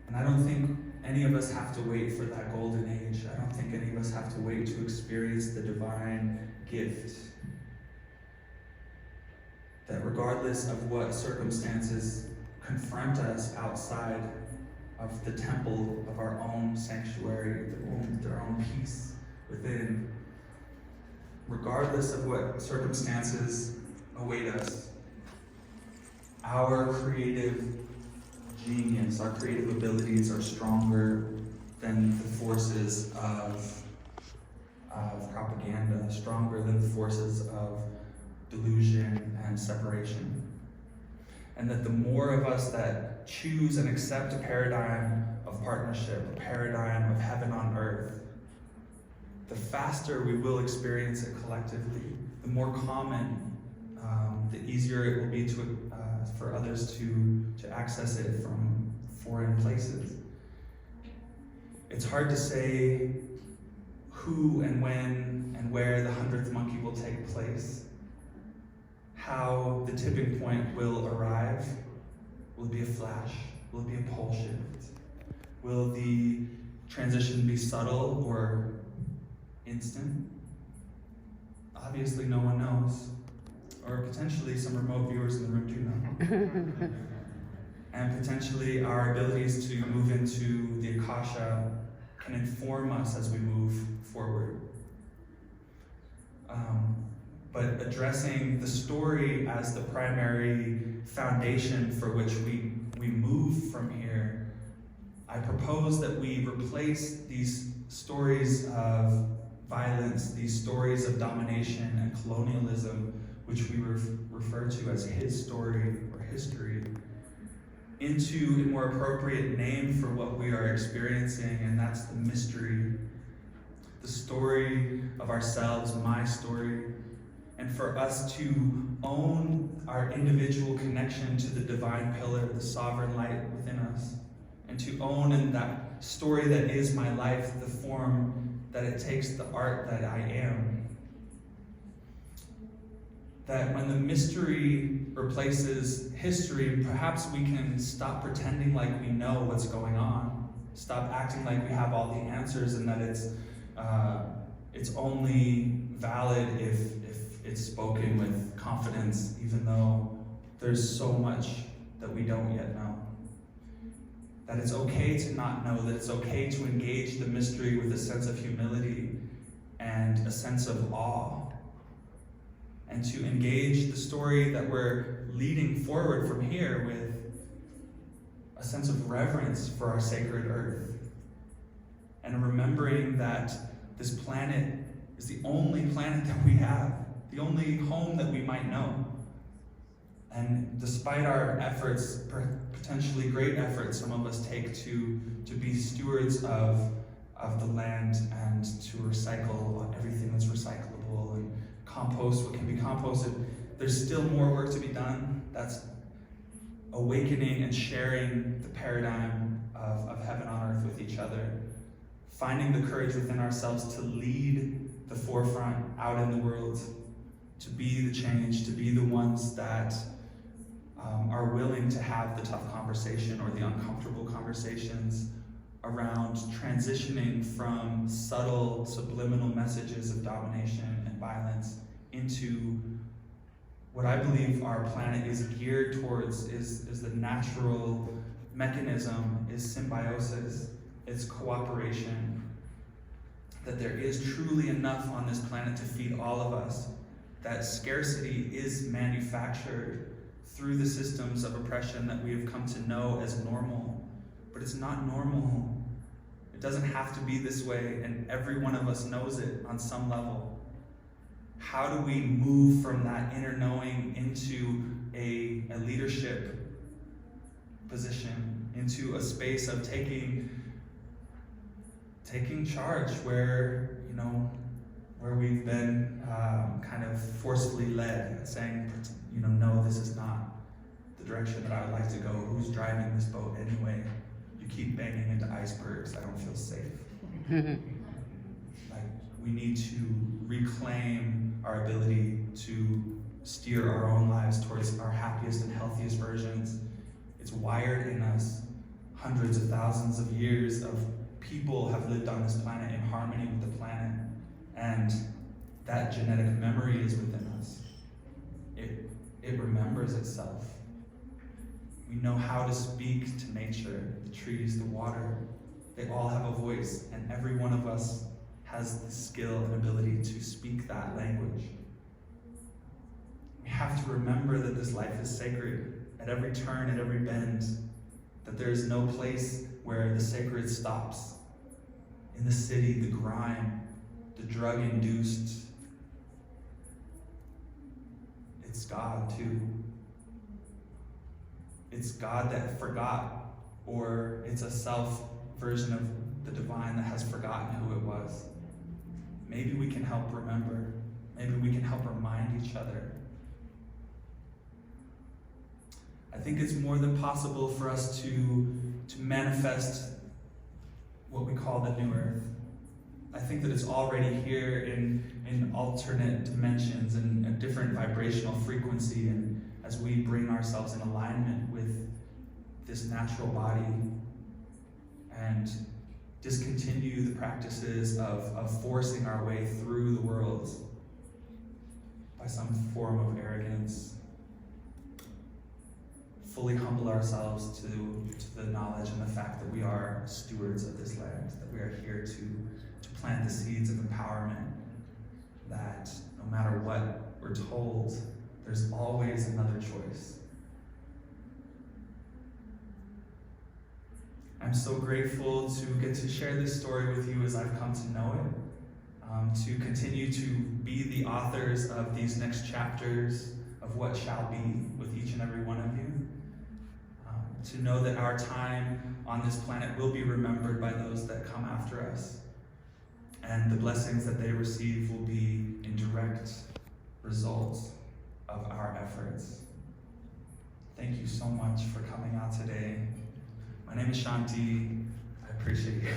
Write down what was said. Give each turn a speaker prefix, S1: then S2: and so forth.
S1: And I don't think any of us have to wait for that golden age. I don't think any of us have to wait to experience the divine gift. That regardless of what circumstances confront us outside of the temple of our own sanctuary, their own peace within, regardless of what circumstances await us, our creative genius, our creative abilities are stronger than the forces of propaganda, stronger than the forces of delusion and separation. And that the more of us that choose and accept a paradigm of partnership, a paradigm of heaven on earth, the faster we will experience it collectively, the more common, the easier it will be for others to access it from foreign places. It's hard to say who and when and where the 100th monkey will take place, how the tipping point will arrive. Will it be a flash? Will it be a pole shift? Will the transition be subtle or instant? Obviously no one knows. Or potentially some remote viewers in the room do know. And potentially our abilities to move into the Akasha can inform us as we move forward. But addressing the story as the primary foundation for which we move from here, I propose that we replace these stories of violence, these stories of domination and colonialism, which we refer to as his story or history, into a more appropriate name for what we are experiencing, and that's the mystery. The story of ourselves, my story, and for us to own our individual connection to the divine pillar, the sovereign light within us, and to own in that story that is my life, the form that it takes, the art that I am. That when the mystery replaces history, perhaps we can stop pretending like we know what's going on, stop acting like we have all the answers, and that it's only valid if it's spoken with confidence, even though there's so much that we don't yet know. That it's okay to not know, that it's okay to engage the mystery with a sense of humility and a sense of awe, and to engage the story that we're leading forward from here with a sense of reverence for our sacred earth, and remembering that this planet is the only planet that we have, the only home that we might know. And despite our efforts, potentially great efforts some of us take to be stewards of the land and to recycle everything that's recyclable and compost what can be composted, there's still more work to be done. That's awakening and sharing the paradigm of heaven on earth with each other, finding the courage within ourselves to lead the forefront out in the world, to be the change, to be the ones that are willing to have the tough conversation or the uncomfortable conversations around transitioning from subtle, subliminal messages of domination and violence into what I believe our planet is geared towards is the natural mechanism, is symbiosis, it's cooperation, that there is truly enough on this planet to feed all of us, that scarcity is manufactured through the systems of oppression that we have come to know as normal, but it's not normal. It doesn't have to be this way, and every one of us knows it on some level. How do we move from that inner knowing into a leadership position, into a space of taking charge where, where we've been kind of forcefully led, saying, no, this is not the direction that I would like to go. Who's driving this boat anyway? You keep banging into icebergs. I don't feel safe. We need to reclaim our ability to steer our own lives towards our happiest and healthiest versions. It's wired in us. hundreds of thousands of years of people have lived on this planet in harmony with the planet, and that genetic memory is within us. It remembers itself. We know how to speak to nature, the trees, the water. They all have a voice, and every one of us has the skill and ability to speak that language. We have to remember that this life is sacred at every turn, at every bend, that there is no place where the sacred stops. In the city, the grime, the drug-induced, it's God too. It's God that forgot, or it's a self version of the divine that has forgotten who it was. Maybe we can help remember. Maybe we can help remind each other. I think it's more than possible for us to manifest what we call the new earth. I think that it's already here in alternate dimensions and a different vibrational frequency, and as we bring ourselves in alignment with this natural body and discontinue the practices of forcing our way through the world by some form of arrogance, fully humble ourselves to the knowledge and the fact that we are stewards of this land, that we are here to plant the seeds of empowerment, that no matter what we're told, there's always another choice. I'm so grateful to get to share this story with you as I've come to know it, to continue to be the authors of these next chapters of what shall be with each and every one of you, to know that our time on this planet will be remembered by those that come after us, and the blessings that they receive will be in direct results of our efforts. Thank you so much for coming out today. My name is Shaunti. I appreciate you.